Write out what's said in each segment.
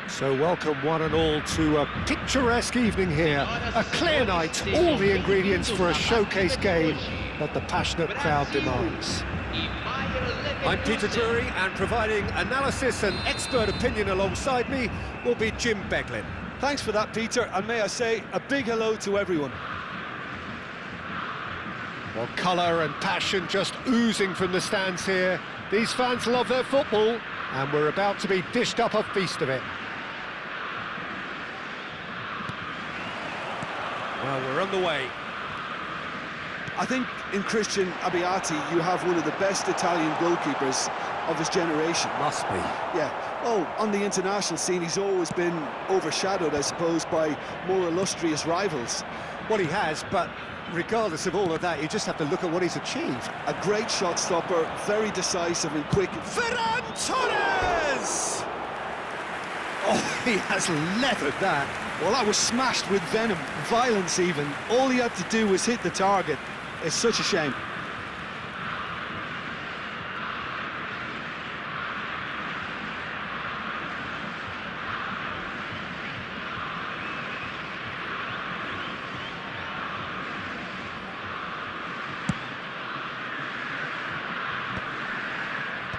So welcome one and all to a picturesque evening here, a clear night, all the ingredients for a showcase game that the passionate crowd demands. I'm Peter Drury, and providing analysis and expert opinion alongside me will be Jim Beglin. Thanks for that, Peter, and may I say a big hello to everyone. Well, colour and passion just oozing from the stands here. These fans love their football, and we're about to be dished up a feast of it. Well, we're on the way. I think in Christian Abbiati you have one of the best Italian goalkeepers of his generation. Must be. Yeah, well, on the international scene he's always been overshadowed, I suppose, by more illustrious rivals. Well, he has, but regardless of all of that, you just have to look at what he's achieved. A great shot stopper, very decisive and quick. Ferran Torres! Oh, he has leathered that. Well, that was smashed with venom, violence even. All he had to do was hit the target. It's such a shame.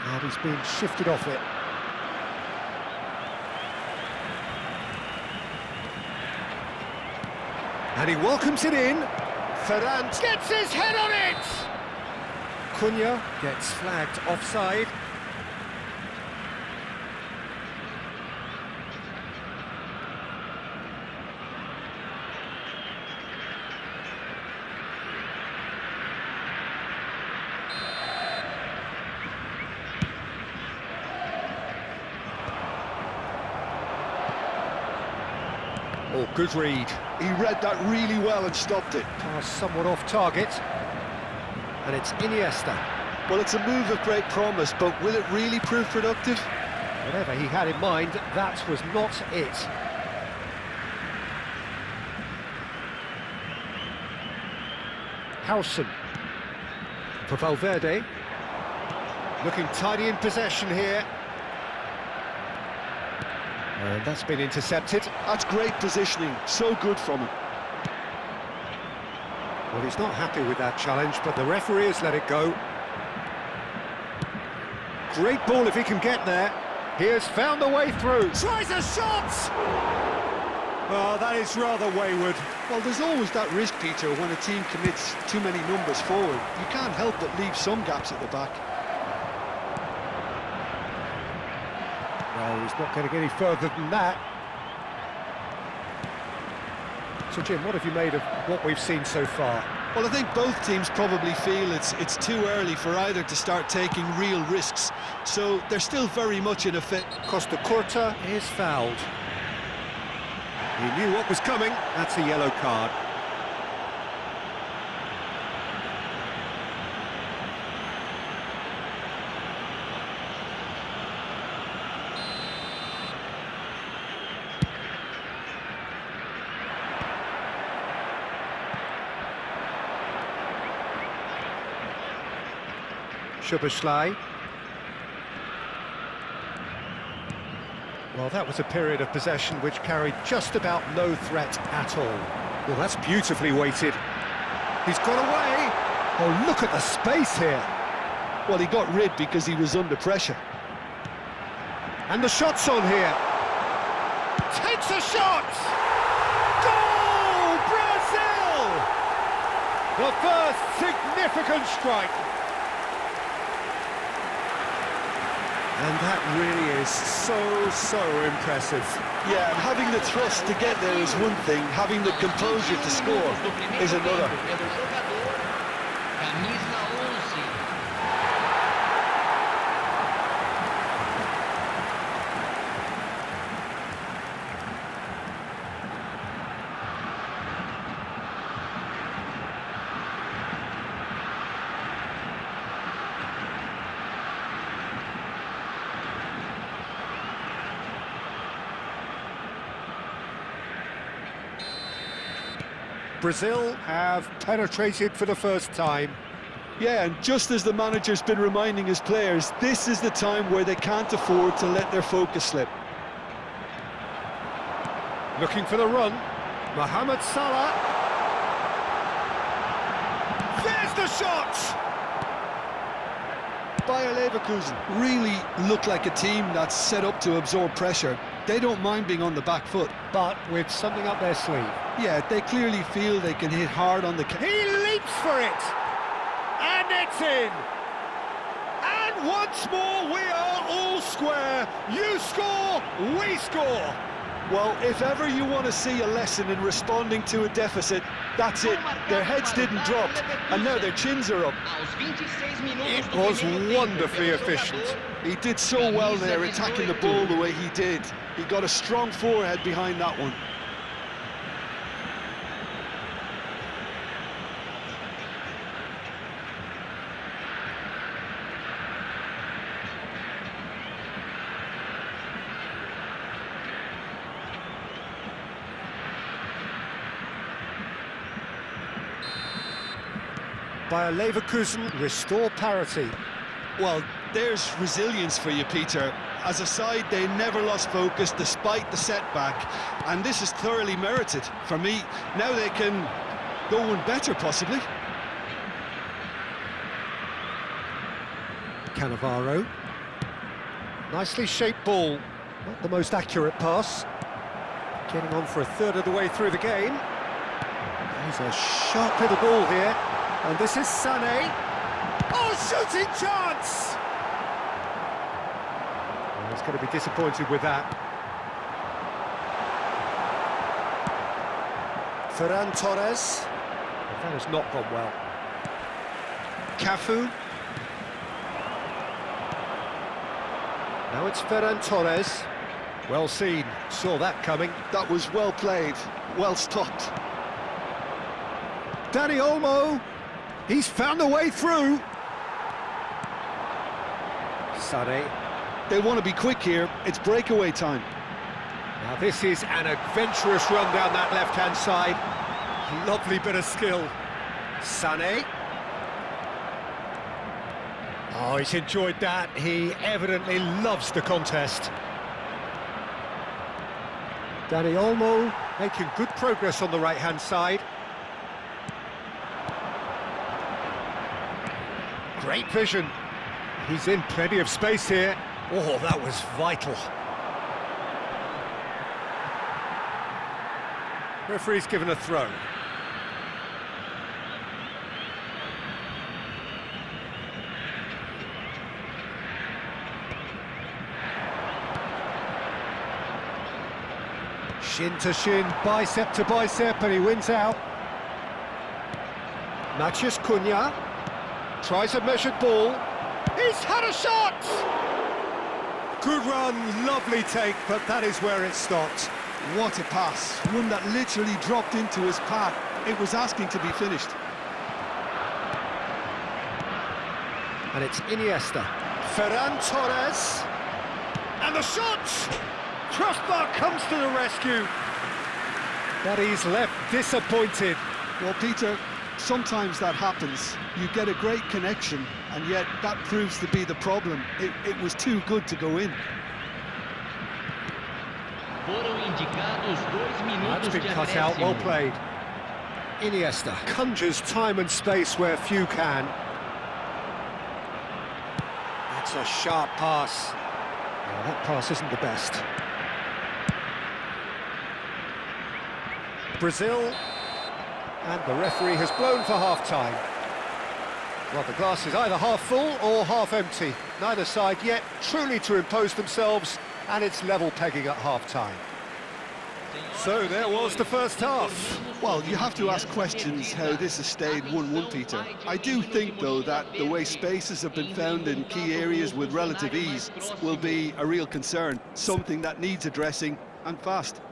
And he's been shifted off it. And he welcomes it in. Ferran gets his head on it! Cunha gets flagged offside. Oh, good read. He read that really well and stopped it. Pass somewhat off target. And it's Iniesta. Well, it's a move of great promise, but will it really prove productive? Whatever he had in mind, that was not it. Howson. For Valverde. Looking tidy in possession here. And that's been intercepted. That's great positioning, so good from him. Well, he's not happy with that challenge, but the referee has let it go. Great ball if he can get there. He has found the way through. Tries a shot! Oh, that is rather wayward. Well, there's always that risk, Peter, when a team commits too many numbers forward. You can't help but leave some gaps at the back. Well, he's not going to get any further than that. So, Jim, what have you made of what we've seen so far? Well, I think both teams probably feel it's too early for either to start taking real risks. So they're still very much in a fit. Costa Curta is fouled. He knew what was coming. That's a yellow card. Szoboszlai. Well, that was a period of possession which carried just about no threat at all. Well, that's beautifully weighted. He's got away. Oh, look at the space here. Well, he got rid because he was under pressure. And the shot's on here. Takes a shot! Goal! Brazil! The first significant strike. And that really is so impressive. Yeah, and having the thrust to get there is one thing, having the composure to score is another. Brazil have penetrated for the first time. Yeah, and just as the manager's been reminding his players, this is the time where they can't afford to let their focus slip. Looking for the run. Mohamed Salah. There's the shot! Bayer Leverkusen really look like a team that's set up to absorb pressure. They don't mind being on the back foot. But with something up their sleeve. Yeah, they clearly feel they can hit hard on the... He leaps for it! And it's in! And once more we are all square. You score, we score! Well, if ever you want to see a lesson in responding to a deficit, that's it. Their heads didn't drop, and now their chins are up. It was wonderfully efficient. He did so well there, attacking the ball the way he did. He got a strong forehead behind that one. Bayer Leverkusen restore parity. Well, there's resilience for you, Peter. As a side, they never lost focus despite the setback, and this is thoroughly merited. For me, now they can go one better, possibly. Cannavaro. Nicely shaped ball. Not the most accurate pass. Getting on for a third of the way through the game. There's a sharp little ball here. And this is Sané. Oh, shooting chance! Oh, he's going to be disappointed with that. Ferran Torres. That has not gone well. Cafu. Now it's Ferran Torres. Well seen, saw that coming. That was well played, well stopped. Dani Olmo. He's found a way through. Sané. They want to be quick here. It's breakaway time. Now this is an adventurous run down that left-hand side. Lovely bit of skill. Sané. Oh, he's enjoyed that. He evidently loves the contest. Dani Olmo making good progress on the right-hand side. Great vision. He's in plenty of space here. Oh, that was vital. Referee's given a throw. Shin to shin, bicep to bicep, and he wins out. Matheus Cunha. Tries a measured ball. He's had a shot! Good run, lovely take, but that is where it stopped. What a pass. One that literally dropped into his path. It was asking to be finished. And it's Iniesta. Ferran Torres. And the shot! Crossbar comes to the rescue. But he's left disappointed. Well, Peter, sometimes that happens. You get a great connection, and yet that proves to be the problem. It was too good to go in. That's been cut out, well played. Iniesta conjures time and space where few can. That's a sharp pass. Oh, that pass isn't the best. Brazil. And the referee has blown for half-time. Well, the glass is either half full or half empty. Neither side yet truly to impose themselves, and it's level pegging at half-time. So there was the first half. Well, you have to ask questions how this has stayed 1-1, Peter. I do think, though, that the way spaces have been found in key areas with relative ease will be a real concern, something that needs addressing, and fast.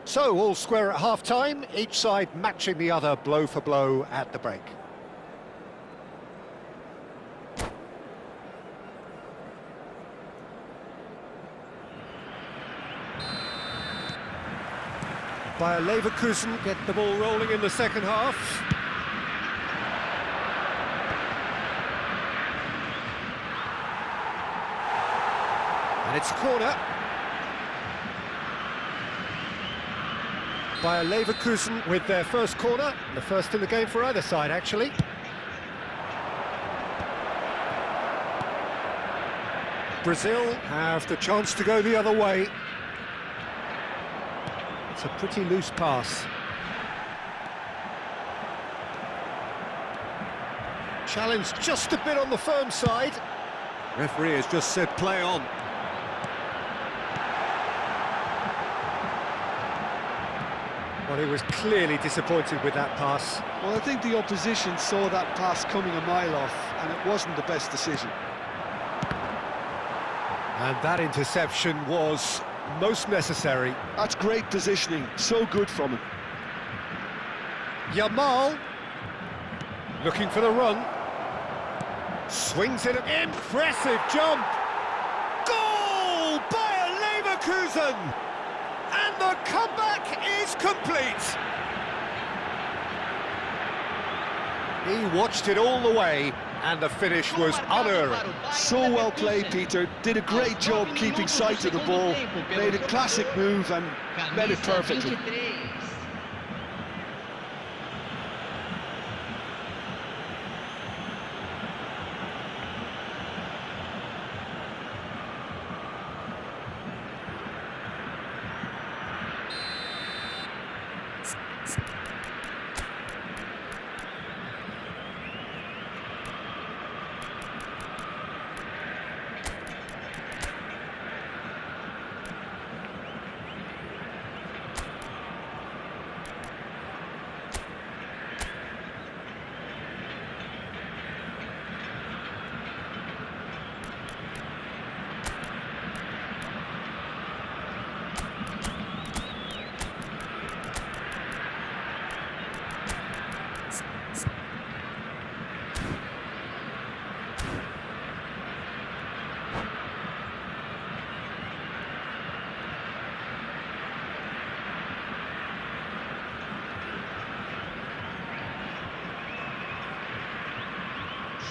So, all square at half-time, each side matching the other blow for blow at the break. Bayer Leverkusen get the ball rolling in the second half. And it's a corner. Bayer Leverkusen with their first corner, the first in the game for either side, actually. Brazil have the chance to go the other way. It's a pretty loose pass. Challenge just a bit on the firm side. Referee has just said play on. Well, he was clearly disappointed with that pass. Well, I think the opposition saw that pass coming a mile off, and it wasn't the best decision. And that interception was most necessary. That's great positioning, so good from him. Yamal, looking for the run. Swings it, impressive jump! Goal! Bayer Leverkusen! And the comeback is complete! He watched it all the way, and the finish was unerring. So well played, Peter. Did a great job keeping sight of the ball. Made a classic move and met it perfectly.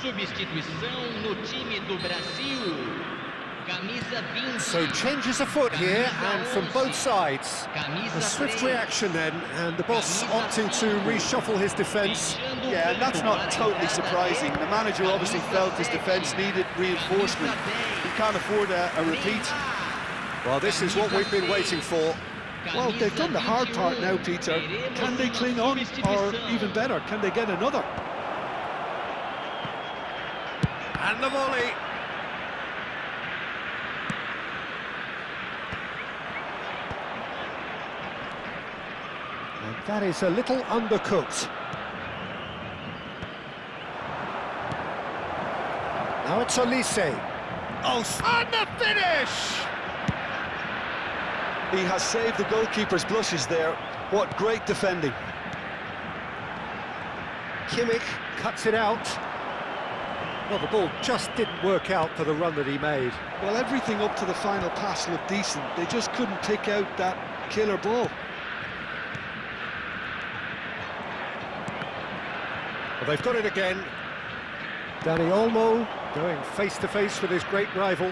Substituição no time do Brasil. Camisa 20. So changes afoot here, and from both sides. A swift reaction then, and the boss opting to reshuffle his defence. Yeah, and that's not totally surprising. The manager obviously felt his defence needed reinforcement. He can't afford a repeat. Well, this is what we've been waiting for. Well, they've done the hard part now, Peter. Can they cling on, or even better, can they get another? And the volley. And that is a little undercooked. Now it's Olise. Oh, and the finish! He has saved the goalkeeper's blushes there. What great defending. Kimmich cuts it out. Well, the ball just didn't work out for the run that he made. Well, everything up to the final pass looked decent. They just couldn't pick out that killer ball. Well, they've got it again. Dani Olmo going face-to-face with his great rival.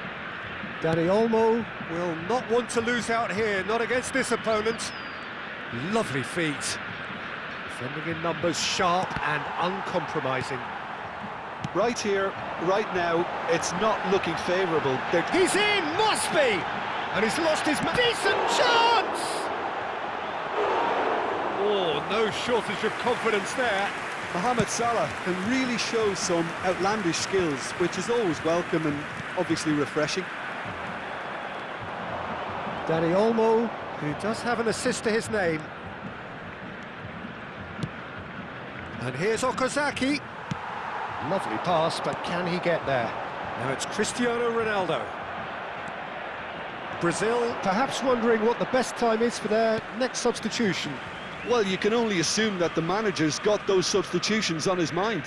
Dani Olmo will not want to lose out here, not against this opponent. Lovely feet. Defending in numbers, sharp and uncompromising. Right here, right now, it's not looking favourable. He's in, must be! And he's lost his decent chance! Oh, no shortage of confidence there. Mohamed Salah can really show some outlandish skills, which is always welcome and obviously refreshing. Dani Olmo, who does have an assist to his name. And here's Okazaki. Lovely pass, but can he get there? Now it's Cristiano Ronaldo. Brazil perhaps wondering what the best time is for their next substitution. Well, you can only assume that the manager's got those substitutions on his mind.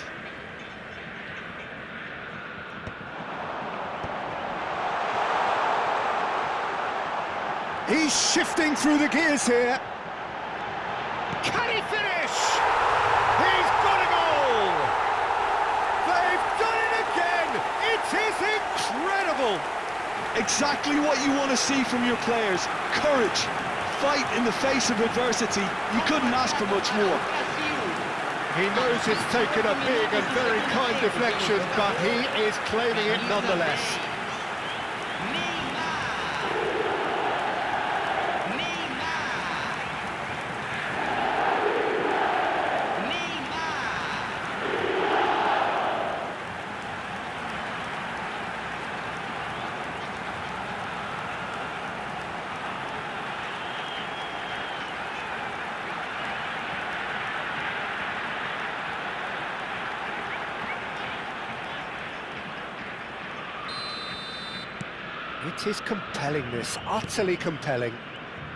He's shifting through the gears here. Can he finish? He's got a goal! They've done it again! It is incredible! Exactly what you want to see from your players. Courage, fight in the face of adversity. You couldn't ask for much more. He knows it's taken a big and very kind deflection, but he is claiming it nonetheless. It is compelling, this, utterly compelling.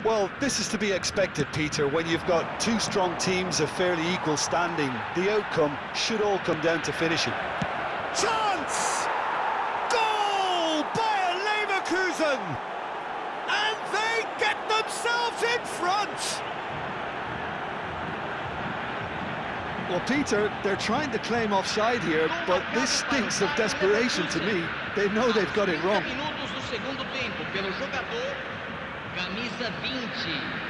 Well, this is to be expected, Peter, when you've got two strong teams of fairly equal standing. The outcome should all come down to finishing. Chance! Goal! Bayer Leverkusen! And they get themselves in front! Well, Peter, they're trying to claim offside here, but this stinks of desperation to me. They know they've got it wrong. Minutos do segundo tempo pelo jogador camisa 20.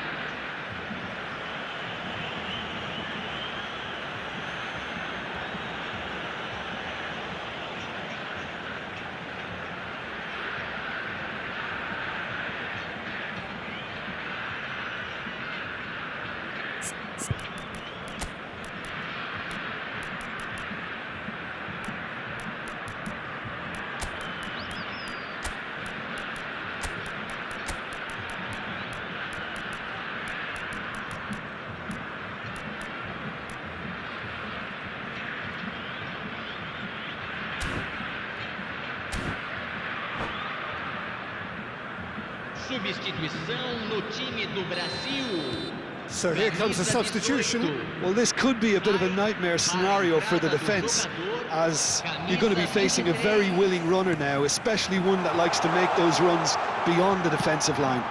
Substituição no time do Brasil. So here comes the substitution. Well, this could be a bit of a nightmare scenario for the defence, as you're going to be facing a very willing runner now, especially one that likes to make those runs beyond the defensive line.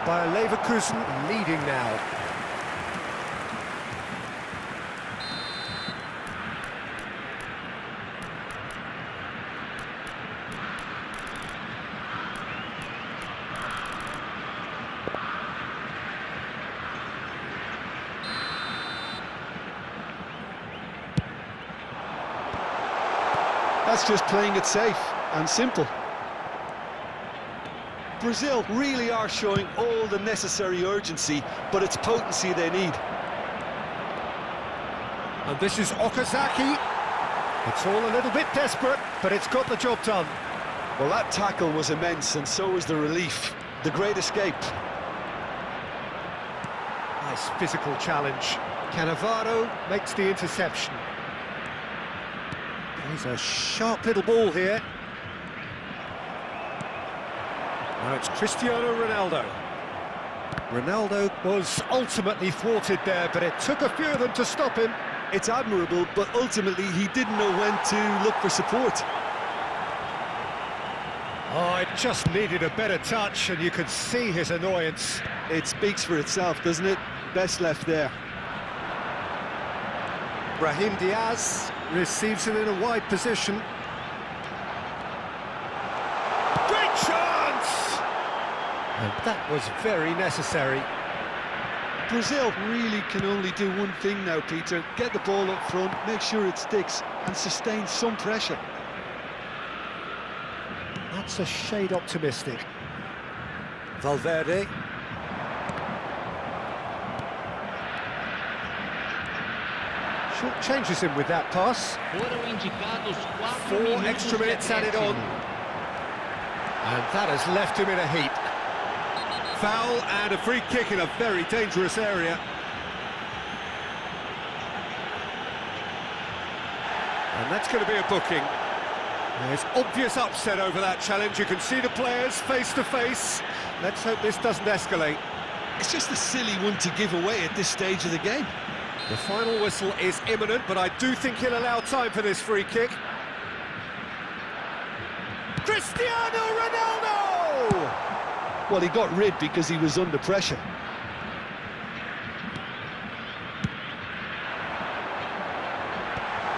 Bayer Leverkusen leading now. That's just playing it safe and simple. Brazil really are showing all the necessary urgency, but it's potency they need. And this is Okazaki. It's all a little bit desperate, but it's got the job done. Well, that tackle was immense, and so was the relief. The great escape. Nice physical challenge. Cannavaro makes the interception. There's a sharp little ball here. Now it's Cristiano Ronaldo. Ronaldo was ultimately thwarted there, but it took a few of them to stop him. It's admirable, but ultimately he didn't know when to look for support. Oh, it just needed a better touch, and you could see his annoyance. It speaks for itself, doesn't it? Best left there. Brahim Diaz receives it in a wide position. Great chance! And that was very necessary. Brazil really can only do one thing now, Peter. Get the ball up front, make sure it sticks, and sustain some pressure. That's a shade optimistic. Valverde. Short changes him with that pass. Foram indicados 4 4 extra minutes added on. And that has left him in a heap. Foul and a free kick in a very dangerous area. And that's going to be a booking. There's obvious upset over that challenge. You can see the players face to face. Let's hope this doesn't escalate. It's just a silly one to give away at this stage of the game. The final whistle is imminent, but I do think he'll allow time for this free kick. Cristiano Ronaldo! Well, he got rid because he was under pressure.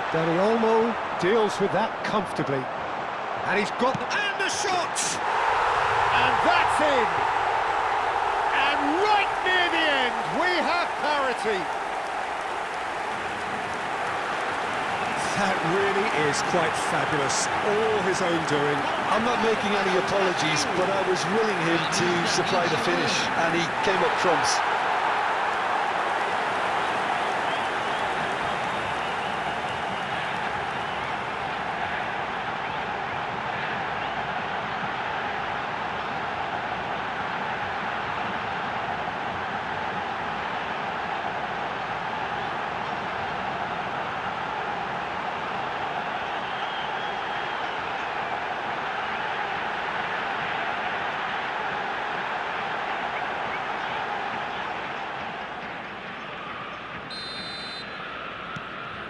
Dani Olmo deals with that comfortably. And he's got... And the shot! And that's in! And right quality. That really is quite fabulous, all his own doing. I'm not making any apologies, but I was willing him to supply the finish, and he came up trumps.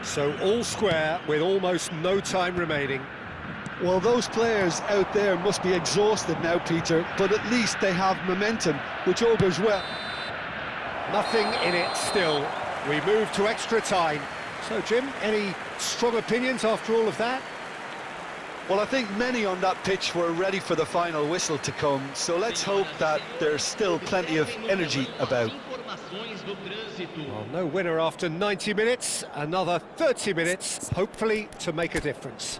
So all square with almost no time remaining. Well, those players out there must be exhausted now, Peter, but at least they have momentum, which augurs well. Nothing in it still. We move to extra time. So, Jim, any strong opinions after all of that? Well, I think many on that pitch were ready for the final whistle to come, so let's hope that there's still plenty of energy about. Well, no winner after 90 minutes, another 30 minutes, hopefully to make a difference.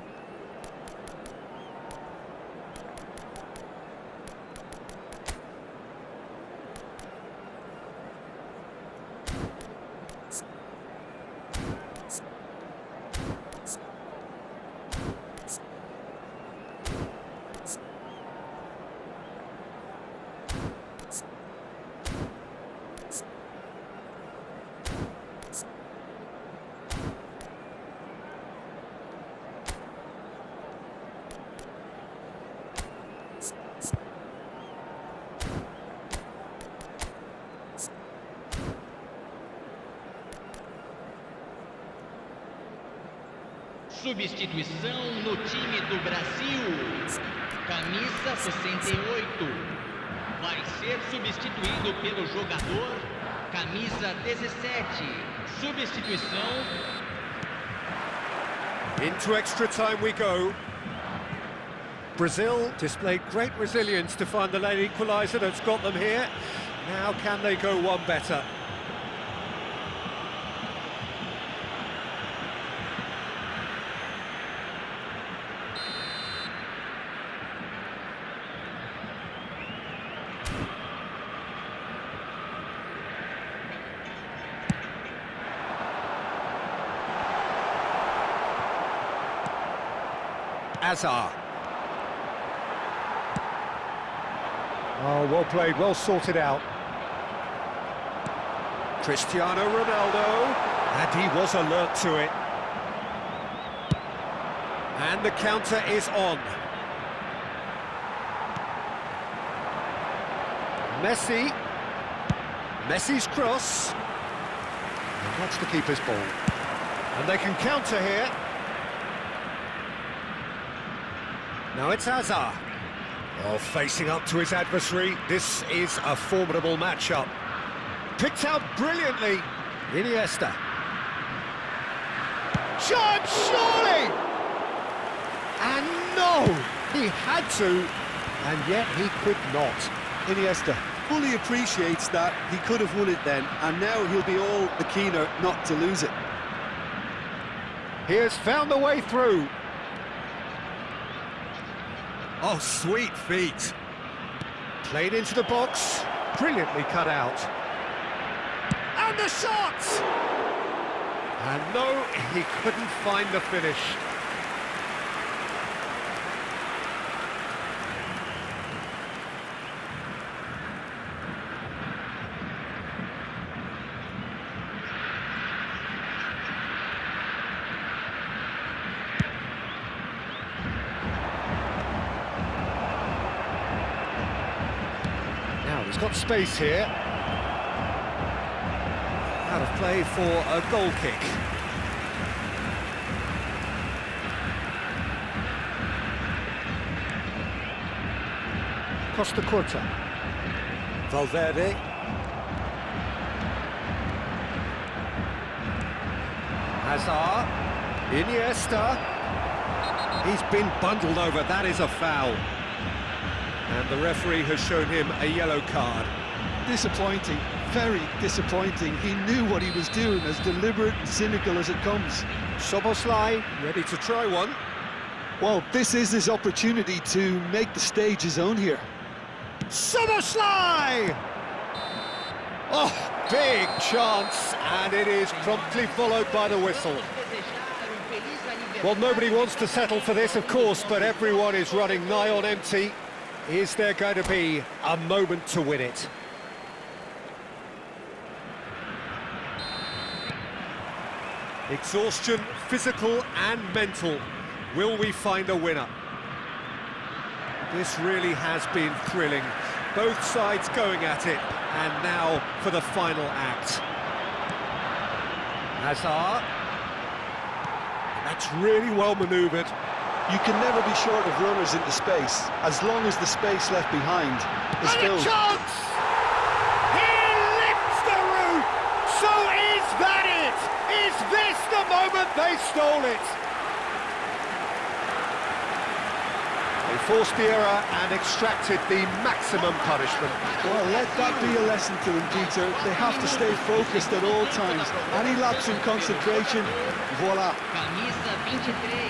Substituição no time do Brasil. Camisa 68. Vai ser substituído pelo jogador camisa 17. Substituição. Into extra time we go. Brazil displayed great resilience to find the late equaliser that's got them here. Now can they go one better? Hazard. Oh, well played, well sorted out. Cristiano Ronaldo, and he was alert to it. And the counter is on. Messi. Messi's cross. And that's the keeper's ball. And they can counter here. Now it's Hazard. Oh, facing up to his adversary. This is a formidable matchup. Picked out brilliantly. Iniesta. Chance, surely! And no! He had to, and yet he could not. Iniesta fully appreciates that he could have won it then, and now he'll be all the keener not to lose it. He has found the way through. Oh, sweet feet. Played into the box, brilliantly cut out. And the shot! And no, he couldn't find the finish. He's got space here. Out of play for a goal kick. Costa Curta. Valverde. Hazard. Iniesta. He's been bundled over. That is a foul. And the referee has shown him a yellow card. Disappointing. very disappointing. He knew what he was doing, as deliberate and cynical as it comes. Szoboszlai ready to try one. Well, this is his opportunity to make the stage his own here. Szoboszlai! Oh, big chance, and it is promptly followed by the whistle. Well, nobody wants to settle for this, of course, but everyone is running nigh on empty. Is there going to be a moment to win it? Exhaustion, physical and mental. Will we find a winner? This really has been thrilling. Both sides going at it, and now for the final act. Hazard. That's really well manoeuvred. You can never be short of runners into space, as long as the space left behind is And filled. a chance! He lifts the roof! So is that it? Is this the moment they stole it? They forced the error and extracted the maximum punishment. Well, let that be a lesson to them, Peter. They have to stay focused at all times. Any lapse in concentration, voila. Camisa 23.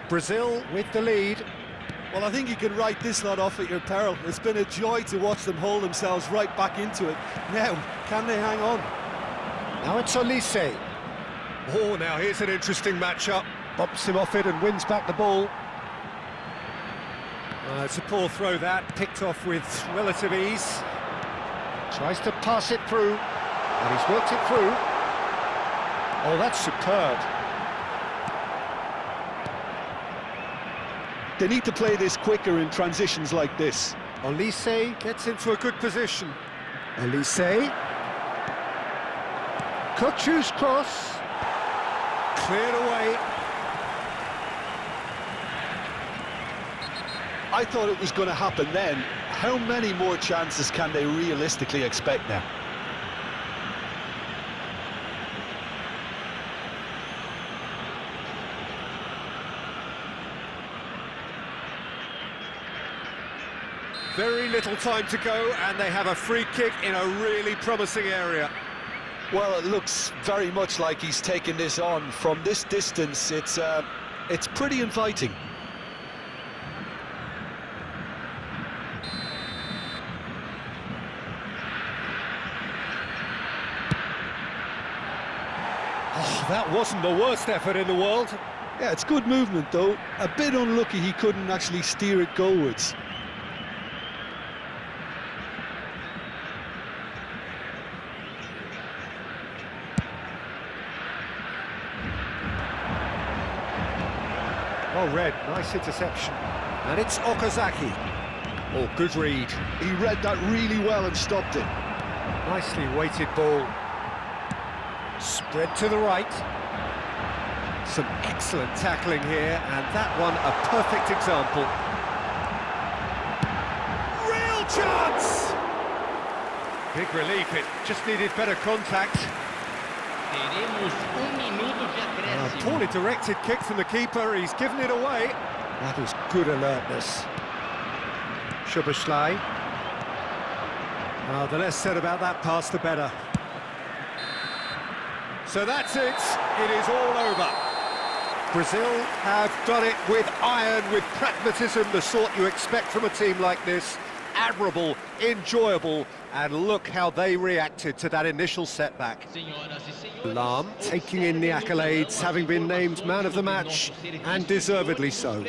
Brazil with the lead. Well, I think you can write this lot off at your peril. It's been a joy to watch them hold themselves right back into it. Now, can they hang on? Now it's Olise. Oh, now here's an interesting matchup. Bumps him off it and wins back the ball. It's a poor throw that, picked off with relative ease. Tries to pass it through, and he's worked it through. Oh, that's superb. They need to play this quicker in transitions like this. Olise gets into a good position. Olise. Kochu's cross. Cleared away. I thought it was going to happen then. How many more chances can they realistically expect now? Very little time to go, and they have a free kick in a really promising area. Well, it looks very much like he's taken this on. From this distance, it's pretty inviting. Oh, that wasn't the worst effort in the world. Yeah, it's good movement, though. A bit unlucky he couldn't actually steer it goalwards. Well read, nice interception. And it's Okazaki. Oh, good read. He read that really well and stopped it. Nicely weighted ball. Spread to the right. Some excellent tackling here, and that one a perfect example. Real chance! Big relief, it just needed better contact. Teremos minuto de acréscimo. Poorly directed kick from the keeper, he's given it away. That was good alertness. Szoboszlai. The less said about that pass, the better. So that's it, it is all over. Brazil have done it with iron, with pragmatism, the sort you expect from a team like this. Admirable, enjoyable, and look how they reacted to that initial setback. Lahm taking in the accolades, having been named man of the match, and deservedly so.